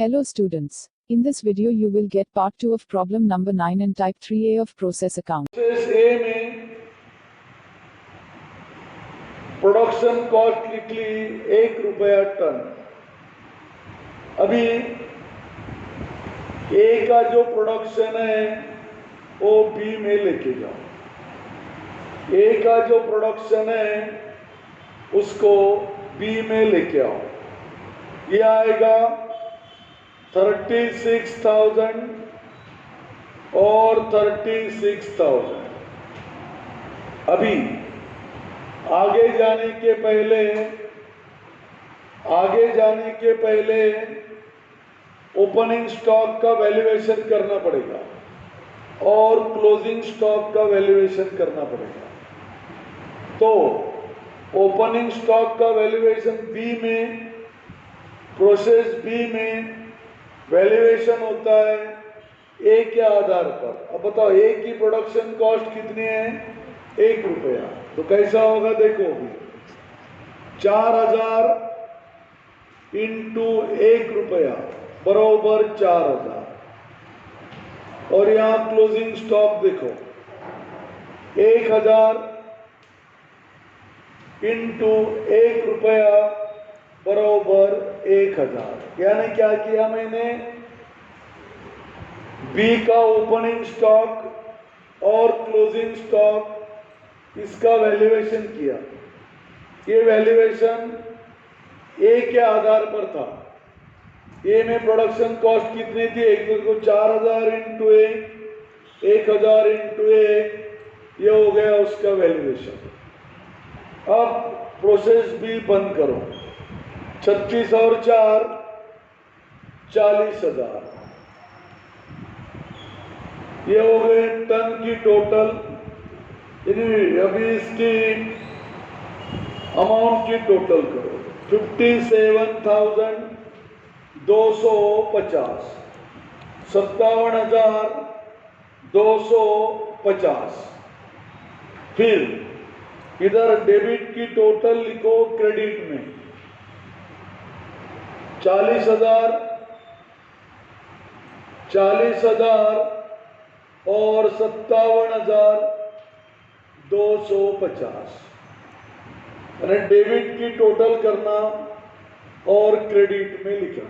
Hello students. In this video you will get part 2 of problem number 9 and type 3A of process account. Process ए में production cost लिख ली ₹1 ton. अभी ए का जो production है वो B में लेके जाओ। ए का जो प्रोडक्शन है उसको बी में लेके आओ। ये आएगा 36,000 और 36,000। अभी आगे जाने के पहले ओपनिंग स्टॉक का वैल्यूएशन करना पड़ेगा और क्लोजिंग स्टॉक का वैल्यूएशन करना पड़ेगा। तो ओपनिंग स्टॉक का वैल्यूएशन बी में, प्रोसेस बी में वैल्यूएशन होता है ए के आधार पर। अब बताओ ए की प्रोडक्शन कॉस्ट कितनी है? ₹1। तो कैसा होगा देखो, अभी 4,000 इंटू ₹1 बराबर 4,000। और यहाँ क्लोजिंग स्टॉक देखो, 1,000 इंटू ₹1 बराबर 1,000। यानी क्या किया मैंने? बी का ओपनिंग स्टॉक और क्लोजिंग स्टॉक इसका वैल्यूएशन किया। ये वैल्यूएशन ए के आधार पर था। ए में प्रोडक्शन कॉस्ट कितनी थी? एक को 4,000 इंटू 1,000 इंटू 1, ये हो गया उसका वैल्यूएशन। अब प्रोसेस बी बंद करो। 36 और 4 40,000। ये हो गए टन की टोटल। अभी इसकी अमाउंट की टोटल करो। 57,250, 57,250। फिर इधर डेबिट की टोटल लिखो क्रेडिट में। 40,000 और 57,250। डेबिट की टोटल करना और क्रेडिट में लिखना।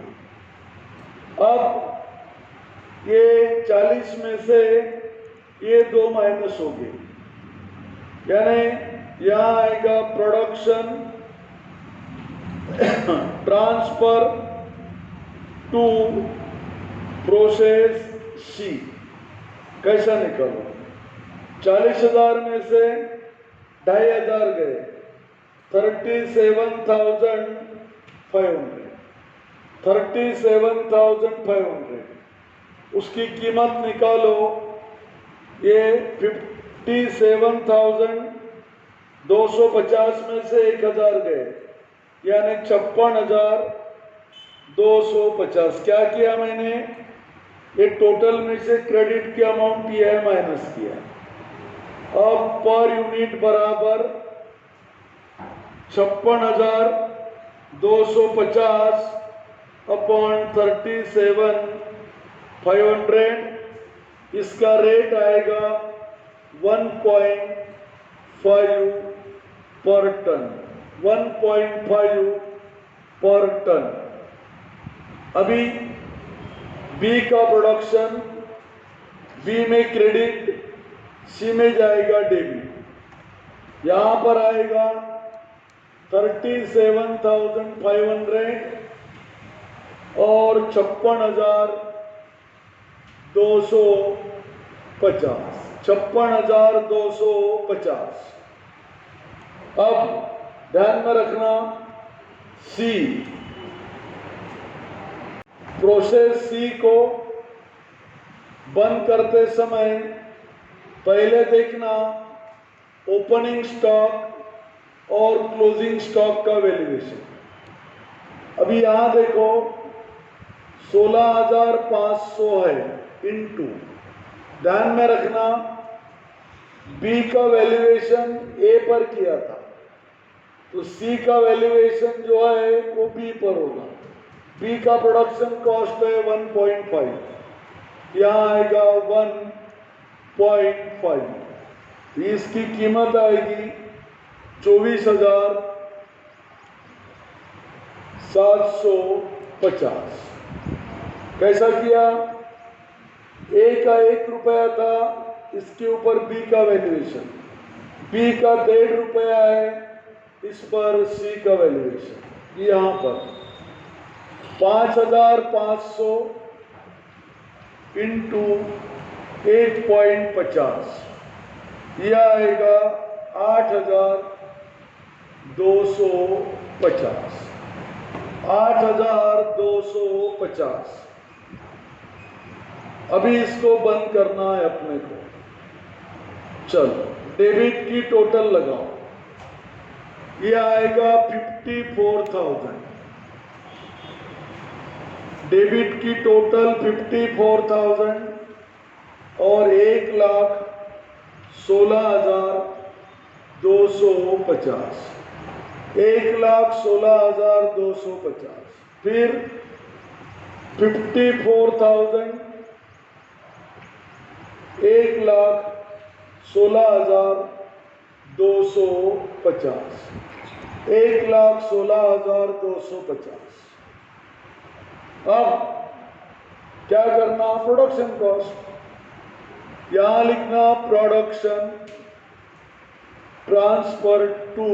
अब ये 40 में से ये 2 माइनस हो गए, यानी यहाँ आएगा प्रोडक्शन ट्रांसफर टू प्रोसेस सी। कैसा निकालो? 40,000 में से 2,500 गए, 37,500। 37,500 उसकी कीमत निकालो। ये 57,250 में से 1,000 गए, यानी 56,250। क्या किया मैंने? ये टोटल में से क्रेडिट की अमाउंट किया है, माइनस किया। अब पर यूनिट बराबर 56,250 अपॉन 37,500। इसका रेट आएगा 1.5 पर टन। 1.5 पर टन। अभी बी का प्रोडक्शन, बी में क्रेडिट, सी में जाएगा डेबिट। यहाँ पर आएगा 37,500 और 56,250। 56,250। अब ध्यान में रखना, सी, प्रोसेस सी को बंद करते समय पहले देखना ओपनिंग स्टॉक और क्लोजिंग स्टॉक का वैल्यूएशन। अभी यहाँ देखो 16,500 है इंटू, ध्यान में रखना बी का वैल्यूएशन ए पर किया था, तो सी का वैल्यूएशन जो है वो बी पर होगा। बी का प्रोडक्शन कॉस्ट है 1.5, यहाँ आएगा 1.5, इसकी कीमत आएगी 24,750। कैसा किया? ए का 1 रुपया था, इसके ऊपर बी का वैल्यूएशन, बी का 1.5 रुपया है, इस पर सी का वैल्यूएशन, यहाँ पर 5,500 इंटू 8.50, यह आएगा 8,250। 8,250। अभी इसको बंद करना है अपने को। चलो डेबिट की टोटल लगाओ, ये आएगा 54,000। डेबिट की टोटल 54,000 और 1,16,250, 1,16,250। फिर 54,000, 1,16,250, 1,16,250। अब क्या करना? प्रोडक्शन कॉस्ट, यहां लिखना production transfer to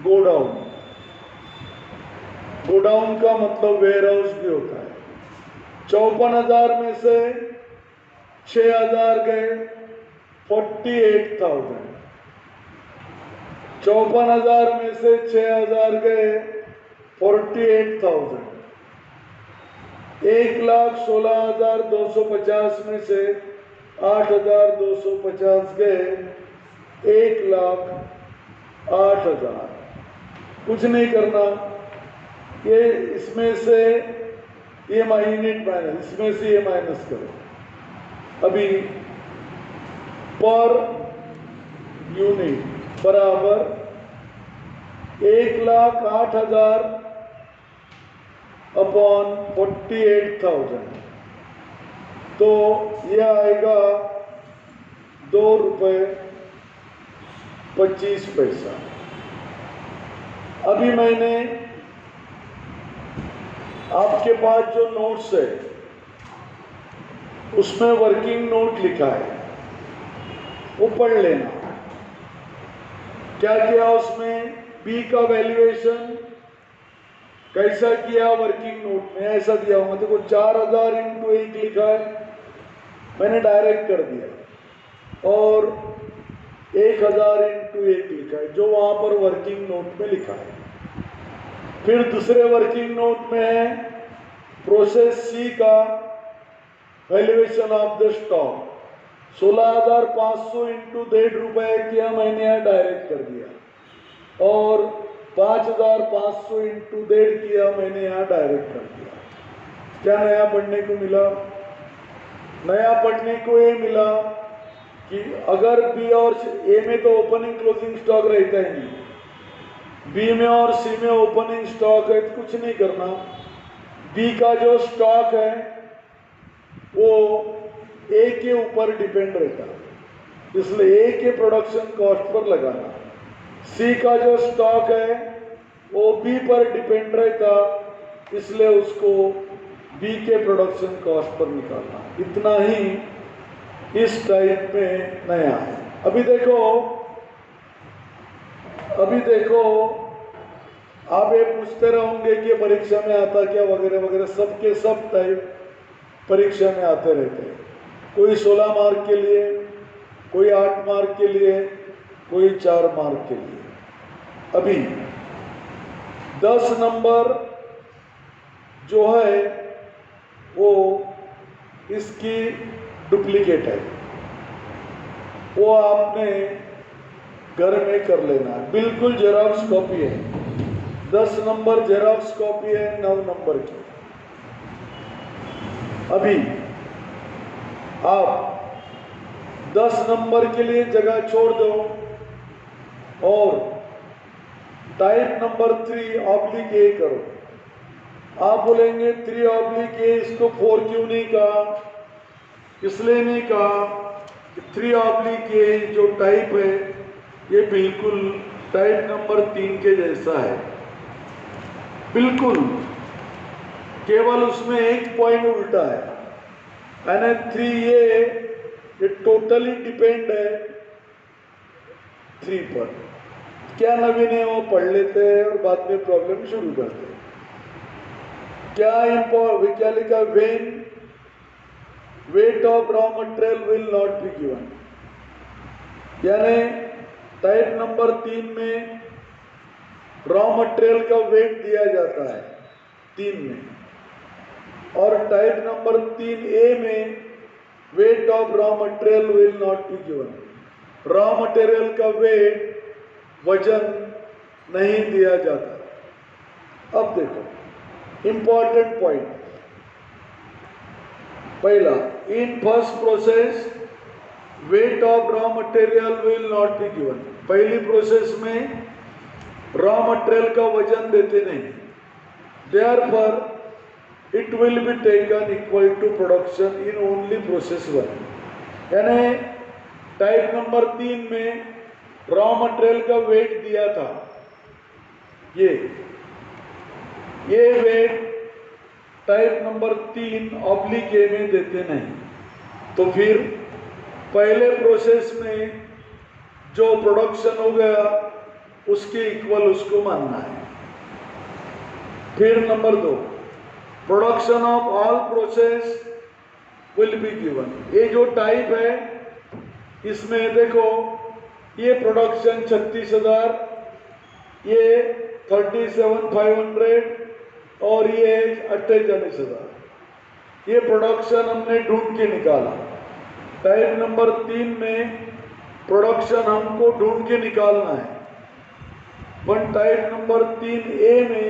godown. Godown का मतलब वेयर हाउस भी होता है। 54,000 में से 6,000 गए, 48,000। 54,000 में से 6,000 गए, 48,000। 1,16,250 में से 8,250 गए, 1,08,000। कुछ नहीं करना, ये इसमें से ये यूनिट माइनस, इसमें से ये माइनस करो। अभी पर यूनिट बराबर 1,08,000 अपॉन 48,000, तो यह आएगा 2 रुपये 25 पैसा। अभी मैंने आपके पास जो नोट्स है उसमें वर्किंग नोट लिखा है, वो पढ़ लेना। क्या किया उसमें? बी का वैल्यूएशन कैसा किया? वर्किंग नोट में ऐसा दिया होगा, देखो 4,000 इंटू 1 लिखा है, मैंने डायरेक्ट कर दिया, और 1,000 इंटू 1 लिखा है, जो वहां पर वर्किंग नोट में लिखा है। फिर दूसरे वर्किंग नोट में है प्रोसेस सी का valuation of the stock, 16,500 into 1.5 रुपये किया, मैंने यहाँ डायरेक्ट कर दिया, और 5,500 इंटू 1.5 किया, मैंने यहाँ डायरेक्ट कर दिया। क्या नया पढ़ने को मिला? नया पढ़ने को ये मिला कि अगर बी और ए में तो ओपनिंग क्लोजिंग स्टॉक रहता ही नहीं, बी में और सी में ओपनिंग स्टॉक है, तो कुछ नहीं करना। बी का जो स्टॉक है वो ए के ऊपर डिपेंड रहता है, इसलिए ए के प्रोडक्शन कॉस्ट पर लगाना। सी का जो स्टॉक है वो बी पर डिपेंड रहता, इसलिए उसको बी के प्रोडक्शन कॉस्ट पर निकालना। इतना ही इस टाइप में नया है। अभी देखो आप ये पूछते रहोगे कि परीक्षा में आता क्या वगैरह वगैरह, सबके सब टाइप परीक्षा में आते रहते हैं। कोई 16 मार्क के लिए, कोई 8 मार्क के लिए, कोई 4 मार्क के लिए। अभी 10 नंबर जो है वो इसकी डुप्लीकेट है, वो आपने घर में कर लेना, बिल्कुल जेरॉक्स कॉपी है। 10 नंबर जेरॉक्स कॉपी है 9 नंबर की। अभी आप 10 नंबर के लिए जगह छोड़ दो और टाइप नंबर 3 ऑब्लिक ए करो। आप बोलेंगे 3/A, इसको 4 क्यों नहीं कहा? इसलिए नहीं कहा कि 3/A जो टाइप है ये बिल्कुल टाइप नंबर 3 के जैसा है, बिल्कुल, केवल उसमें एक पॉइंट उल्टा है। यानी 3A ये टोटली डिपेंड है 3 पर। क्या नवीन है वो पढ़ लेते हैं और बाद में प्रॉब्लम शुरू करते हैं। क्या लिखा? When wait of raw material will not be given, यानी टाइप नंबर 3 में रॉ मटेरियल का वेट दिया जाता है 3 में, और टाइप नंबर 3A में weight of raw material will not be given. Raw material का वेट, वजन नहीं दिया जाता। अब देखो इंपॉर्टेंट पॉइंट, पहला, in first process weight of raw material will not be given. पहली प्रोसेस में रॉ मटेरियल का वजन देते नहीं, therefore it will be taken equal to production in only process 1। यानी टाइप नंबर 3 में रॉ मटेरियल का वेट दिया था, ये वेट टाइप नंबर 3/A में देते नहीं, तो फिर पहले प्रोसेस में जो प्रोडक्शन हो गया उसके इक्वल उसको मानना है। फिर number 2, production of all process will be given. ये जो टाइप है इसमें देखो, ये प्रोडक्शन 36,000, ये 37,500 और ये 48,000। ये प्रोडक्शन हमने ढूंढ के निकाला। टाइप नंबर 3 में प्रोडक्शन हमको ढूंढ के निकालना है, पर टाइप नंबर 3A में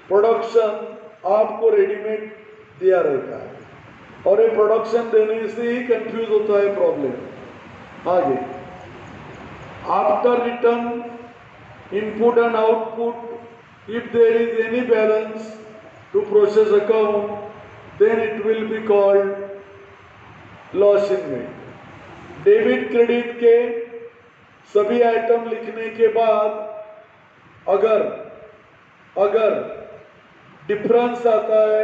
प्रोडक्शन आपको रेडीमेड दिया रहता है, और ये प्रोडक्शन देने से ही कंफ्यूज होता है प्रॉब्लम। आगे, after return input and output, if there is any balance to process account, then it will be called loss in weight। Debit credit के सभी आइटम लिखने के बाद अगर डिफरेंस आता है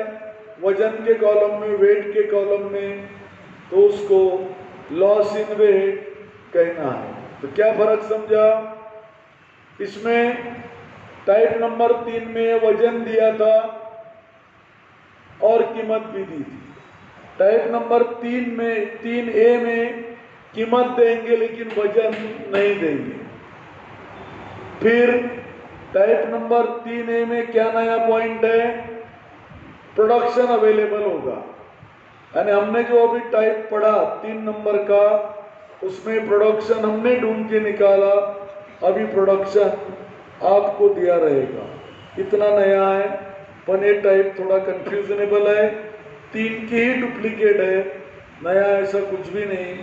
वजन के कॉलम में, वेट के कॉलम में, तो उसको लॉस इन वेट कहना है। तो क्या फर्क समझा? इसमें टाइप नंबर 3 में वजन दिया था और कीमत भी दी थी। टाइप नंबर 3A में कीमत देंगे लेकिन वजन नहीं देंगे। फिर टाइप नंबर 3A में क्या नया पॉइंट है? प्रोडक्शन अवेलेबल होगा। यानी हमने जो अभी टाइप पढ़ा 3 नंबर का, उसमें प्रोडक्शन हमने ढूंढ के निकाला, अभी प्रोडक्शन आपको दिया रहेगा। इतना नया है, पर ये टाइप थोड़ा कंफ्यूजनेबल है, 3 की ही डुप्लीकेट है, नया ऐसा कुछ भी नहीं।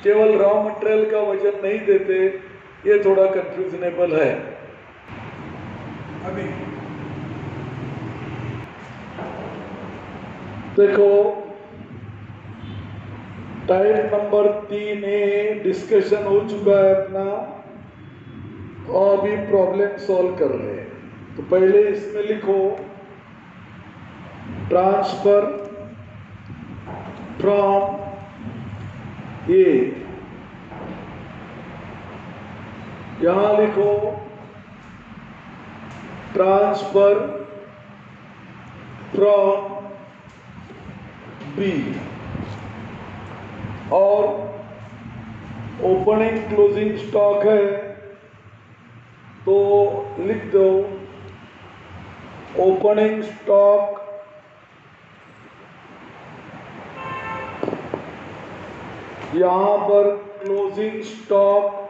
केवल रॉ मटेरियल का वजन नहीं देते, ये थोड़ा कंफ्यूजनेबल है। अभी देखो टाइप नंबर 3A डिस्कशन हो चुका है अपना, और अभी प्रॉब्लम सॉल्व कर रहे हैं। तो पहले इसमें लिखो ट्रांसफर फ्रॉम ए, यहां लिखो ट्रांसफर फ्रॉम बी, और ओपनिंग क्लोजिंग स्टॉक है तो लिख दो ओपनिंग स्टॉक यहां पर क्लोजिंग स्टॉक,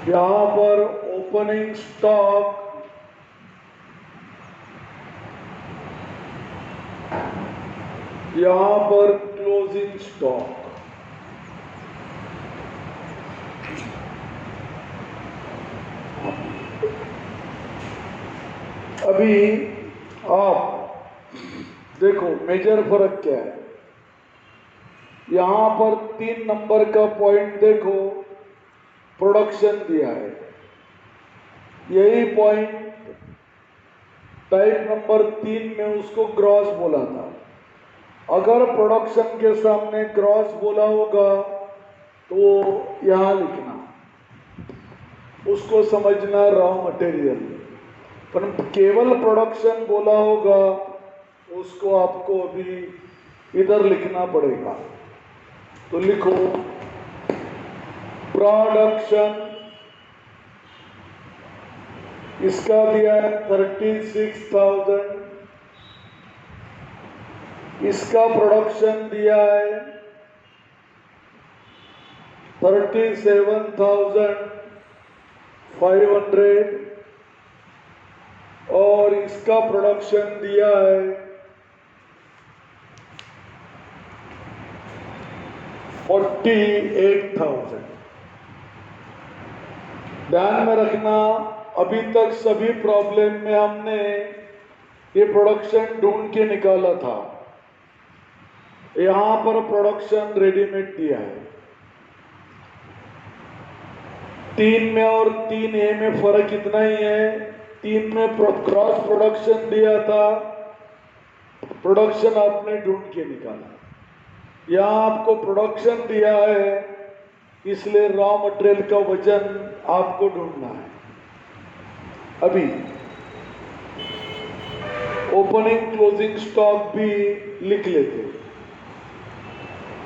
यहां पर ओपनिंग स्टॉक, यहां पर क्लोजिंग स्टॉक। अभी आप देखो मेजर फर्क क्या है। यहां पर 3 नंबर का पॉइंट देखो, प्रोडक्शन दिया है। यही पॉइंट टाइप नंबर 3 में उसको ग्रॉस बोला था। अगर प्रोडक्शन के सामने ग्रॉस बोला होगा तो यहां लिखना, उसको समझना रॉ मटेरियल। पर केवल प्रोडक्शन बोला होगा उसको आपको अभी इधर लिखना पड़ेगा। तो लिखो प्रोडक्शन, इसका दिया है 36,000, इसका प्रोडक्शन दिया है 37,500 और इसका प्रोडक्शन दिया है 48,000। ध्यान में रखना, अभी तक सभी प्रॉब्लम में हमने ये प्रोडक्शन ढूंढ के निकाला था। यहां पर प्रोडक्शन रेडीमेड दिया है। 3 में और 3A में फर्क इतना ही है, 3 में क्रॉस प्रोडक्शन दिया था, प्रोडक्शन आपने ढूंढ के निकाला। यहां आपको प्रोडक्शन दिया है, इसलिए रॉ मटेरियल का वजन आपको ढूंढना है। अभी ओपनिंग क्लोजिंग स्टॉक भी लिख लेते हैं।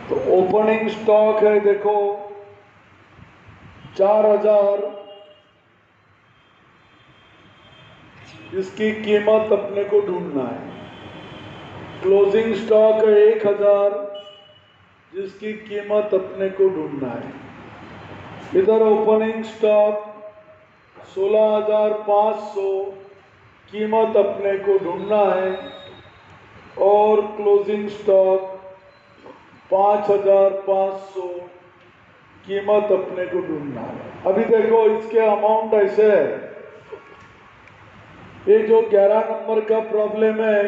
तो ओपनिंग स्टॉक है, देखो 4,000, इसकी कीमत अपने को ढूंढना है। क्लोजिंग स्टॉक है 1,000, जिसकी कीमत अपने को ढूंढना है। इधर ओपनिंग स्टॉक 16,500, कीमत अपने को ढूंढना है। और क्लोजिंग स्टॉक 5,500, कीमत अपने को ढूंढना है। अभी देखो इसके अमाउंट ऐसे है, ये जो 11 नंबर का प्रॉब्लम है,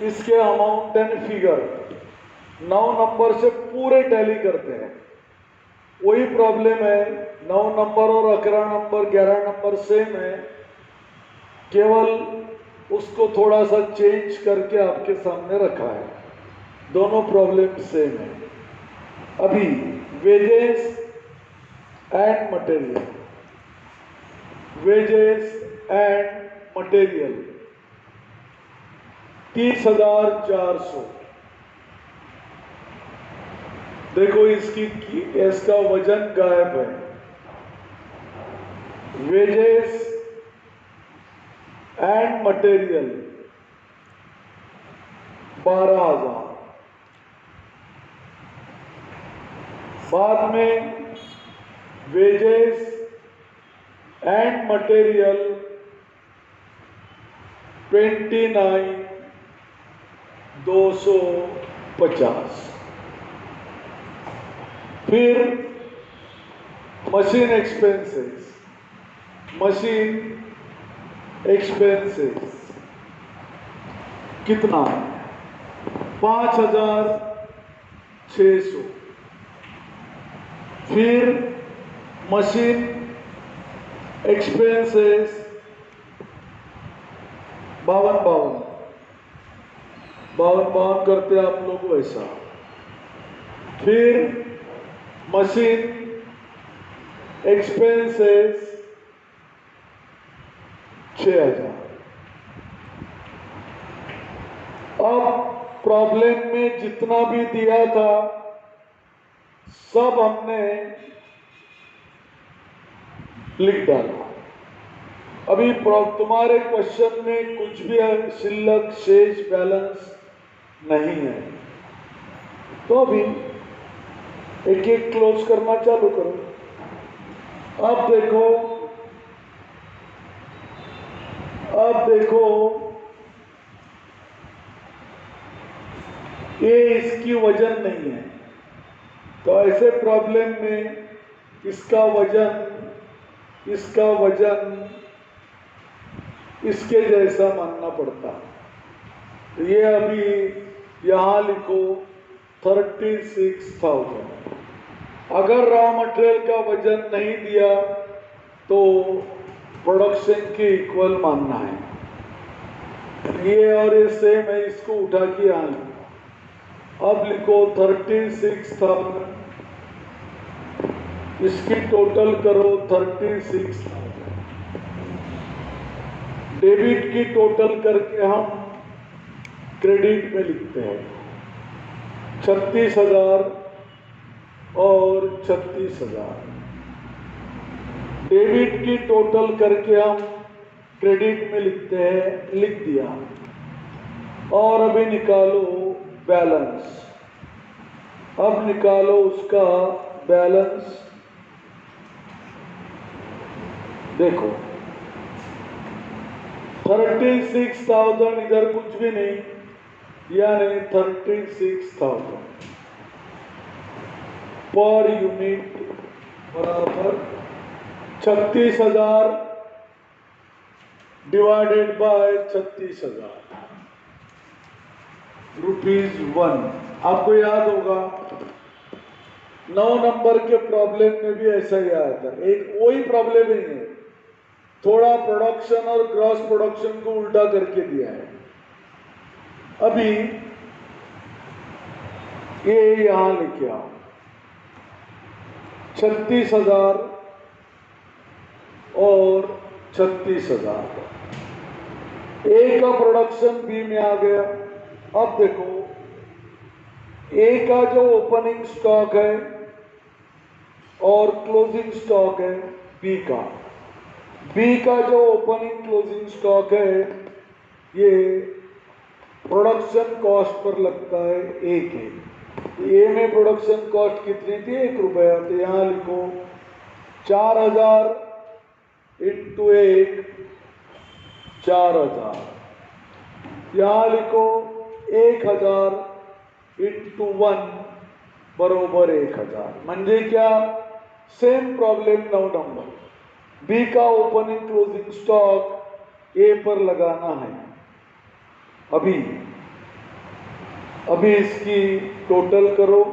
इसके अमाउंट एंड फिगर 9 नंबर से पूरे टैली करते हैं। वही प्रॉब्लम है, 9 नंबर और 11 नंबर 11 नंबर सेम है, केवल उसको थोड़ा सा चेंज करके आपके सामने रखा है। दोनों प्रॉब्लम सेम है। अभी wages and material, wages and material 30,400। देखो इसका वजन गायब है। Wages and material 12,000। बाद में वेजेस एंड मटेरियल 29,250। फिर मशीन एक्सपेंसेस, मशीन एक्सपेंसेस कितना है? 5,600। फिर मशीन एक्सपेंसेस 52 करते आप लोग वैसा। फिर मशीन एक्सपेंसेस 6,000। अब प्रॉब्लम में जितना भी दिया था सब हमने लिख डाला। अभी तुम्हारे क्वेश्चन में कुछ भी शिल्लक शेष बैलेंस नहीं है, तो अभी एक एक क्लोज करना चालू करो। अब देखो ये इसकी वजन नहीं है, तो ऐसे प्रॉब्लम में इसका वजन इसके जैसा मानना पड़ता है। तो ये अभी यहाँ लिखो 36,000। अगर रॉ मटेरियल का वजन नहीं दिया तो प्रोडक्शन के इक्वल मानना है। ये और ये सेम है, इसको उठा के यहाँ लिखो। अब लिखो 36,000, इसकी टोटल करो 36,000। डेबिट की टोटल करके हम क्रेडिट में लिखते हैं 36,000 और 36,000। डेबिट की टोटल करके हम क्रेडिट में लिखते हैं, लिख दिया। और अभी निकालो बैलेंस। अब निकालो उसका बैलेंस। देखो 36,000 इधर कुछ भी नहीं, यानी 36,000 पर यूनिट बराबर 36,000 डिवाइडेड बाय 36,000 ₹1। आपको याद होगा 9 नंबर के प्रॉब्लम में भी ऐसा ही आया था। एक वही प्रॉब्लम ही है, थोड़ा प्रोडक्शन और ग्रॉस प्रोडक्शन को उल्टा करके दिया है। अभी ये यहां लिखे आओ 36,000 और 36,000। ए का प्रोडक्शन बी में आ गया। अब देखो ए का जो ओपनिंग स्टॉक है और क्लोजिंग स्टॉक है बी का। बी का जो ओपनिंग क्लोजिंग स्टॉक है ये प्रोडक्शन कॉस्ट पर लगता है एक है। ए में प्रोडक्शन कॉस्ट कितनी थी? ₹1। तो यहाँ लिखो 4,000 इंटू 1 4,000। यहाँ लिखो 1,000 इंटू 1 बरोबर 1,000। म्हणजे क्या? Same problem 9 number. बी का ओपनिंग क्लोजिंग स्टॉक ए पर लगाना है। अभी इसकी टोटल करो,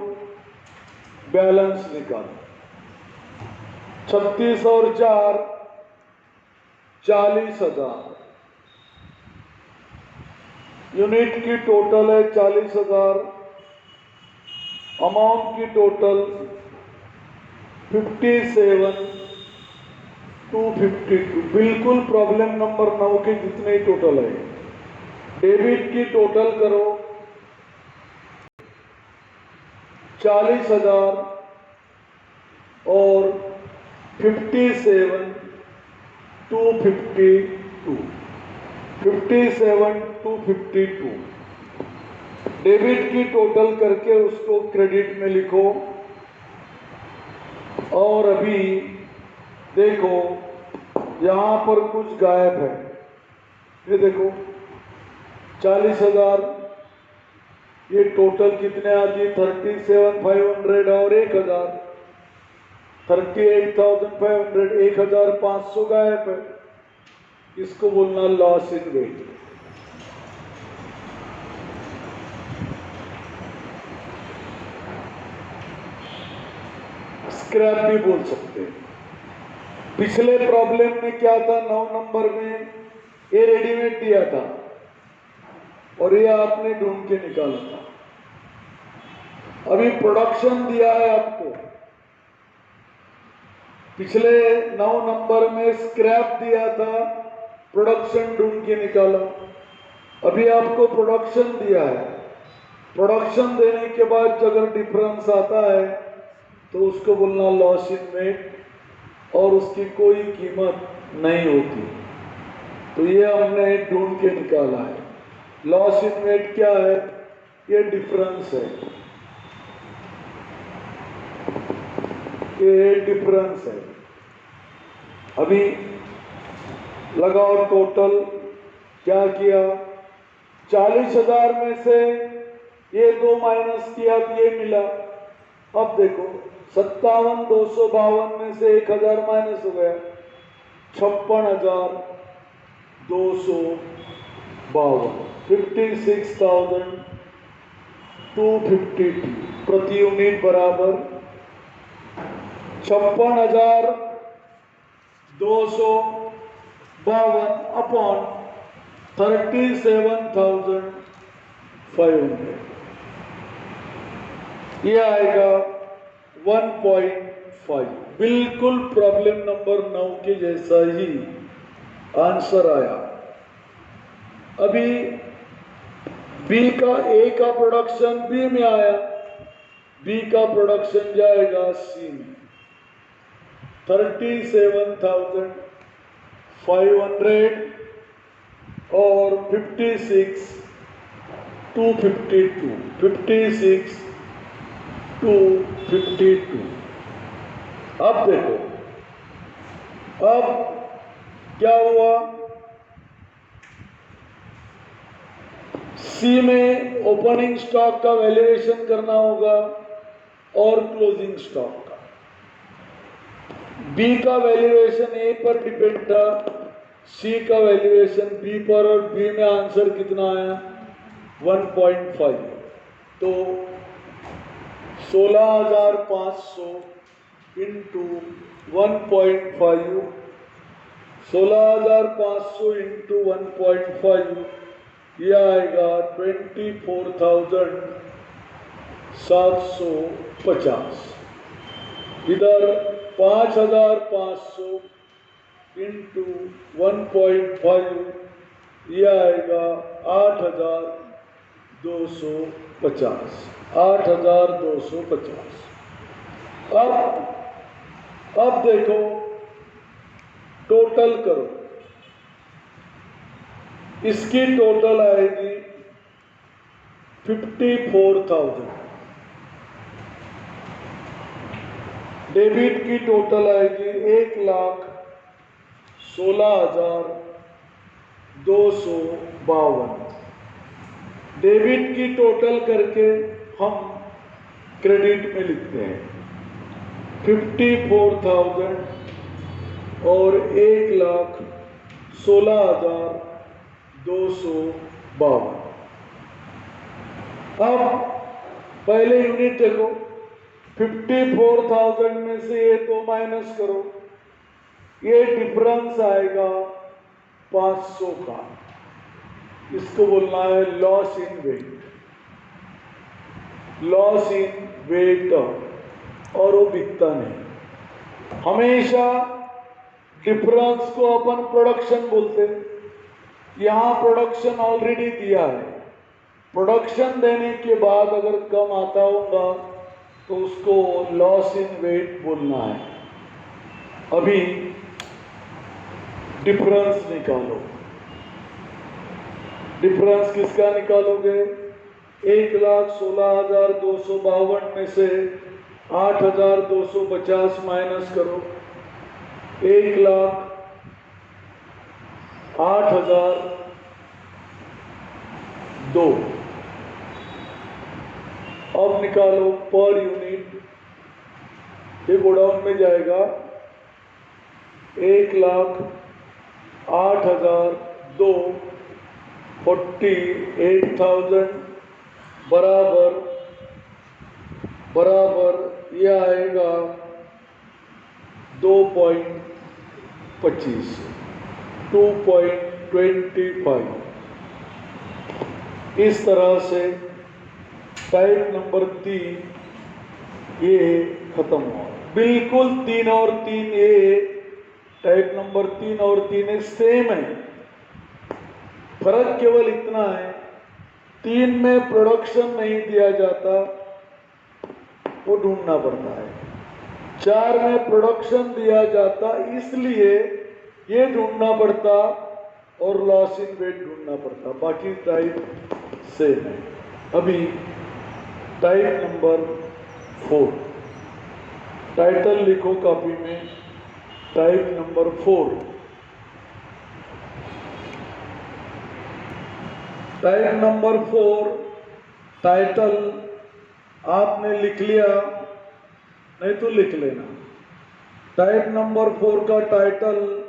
बैलेंस निकालो। 36 और 4 40,000। यूनिट की टोटल है 40,000। अमाउंट की टोटल 57,252। बिल्कुल प्रॉब्लम नंबर 9 के जितने ही टोटल है। डेबिट की टोटल करो 40,000 और 57,252। 57,252 डेबिट की टोटल करके उसको क्रेडिट में लिखो। और अभी देखो यहां पर कुछ गायब है। ये देखो 40,000, ये टोटल कितने आती है? 37,500 और 1,000 38,500। 1,500 गायब है। इसको बोलना लॉस इन वेट। स्क्रैप भी बोल सकते हैं। पिछले प्रॉब्लम में क्या था? 9 नंबर में ये रेडीमेड दिया था और ये आपने ढूंढ के निकाला था। अभी प्रोडक्शन दिया है आपको। पिछले 9 नंबर में स्क्रैप दिया था, प्रोडक्शन ढूंढ के निकाला। अभी आपको प्रोडक्शन दिया है। प्रोडक्शन देने के बाद अगर डिफरेंस आता है तो उसको बोलना लॉस इन वेट और उसकी कोई कीमत नहीं होती। तो ये हमने ढूंढ के निकाला है। लॉस इन वेट क्या है? ये डिफरेंस है। ये डिफरेंस है। अभी लगाओ टोटल। क्या किया? 40,000 में से ये 2 माइनस किया तो ये मिला। अब देखो 57,252 में से 1,000 माइनस हो गया, 56,000 252, 56,252 प्रति यूनिट बराबर 56,252 अपॉन 37,500, ये आएगा 1.5। बिल्कुल प्रॉब्लम नंबर 9 के जैसा ही आंसर आया। अभी बी का ए का प्रोडक्शन बी में आया, बी का प्रोडक्शन जाएगा सी में। 37,500 और 56,252, 56,252। अब देखो, अब क्या हुआ, सी में ओपनिंग स्टॉक का वैल्यूएशन करना होगा और क्लोजिंग स्टॉक का। बी का वैल्यूएशन ए पर डिपेंड था, सी का वैल्यूएशन बी पर, और बी में आंसर कितना आया 1.5। तो 16,500 इंटू 1.5, 16,500 इंटू 1.5, ये आएगा 24,750। इधर 5,500 इंटू 1.5, ये आएगा 8,250, 8,250। अब देखो, टोटल करो, इसकी टोटल आएगी 54,000, डेबिट की टोटल आएगी 1,16,252। डेबिट की टोटल करके हम क्रेडिट में लिखते हैं 54,000 और 1,16,252। अब पहले यूनिट देखो, 54,000 में से ये तो माइनस करो, ये डिफरेंस आएगा 500 का। इसको बोलना है loss in weight, loss in weight, और वो बिकता नहीं। हमेशा डिफरेंस को अपन प्रोडक्शन बोलते हैं। यहाँ प्रोडक्शन ऑलरेडी दिया है, प्रोडक्शन देने के बाद अगर कम आता होगा तो उसको लॉस इन वेट बोलना है। अभी डिफरेंस निकालो, डिफरेंस किसका निकालोगे, 1,16,252 में से 8,250 माइनस करो, 1,08,002। अब निकालो पर यूनिट, ये गोडाउन में जाएगा 1,08,002, 48,000 बराबर ये आएगा 2.25, 2.25। इस तरह से टाइप नंबर 3 ये खत्म हुआ। बिल्कुल 3 और 3 ये टाइप नंबर 3 और 3 सेम है, फर्क केवल इतना है 3 में प्रोडक्शन नहीं दिया जाता, वो ढूंढना पड़ता है। 4 में प्रोडक्शन दिया जाता, इसलिए ये ढूंढना पड़ता और लॉस इन वेट ढूंढना पड़ता। बाकी टाइप सेम है। अभी टाइप नंबर 4, टाइटल लिखो कॉपी में, type number 4। Type number 4 title आपने लिख लिया, नहीं तो लिख लेना। टाइप नंबर 4 का टाइटल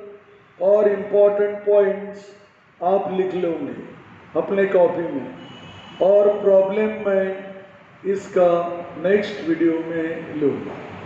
और इम्पोर्टेंट पॉइंट्स आप लिख लोगे अपने कॉपी में और प्रॉब्लम मैं इसका नेक्स्ट वीडियो में लूँगा।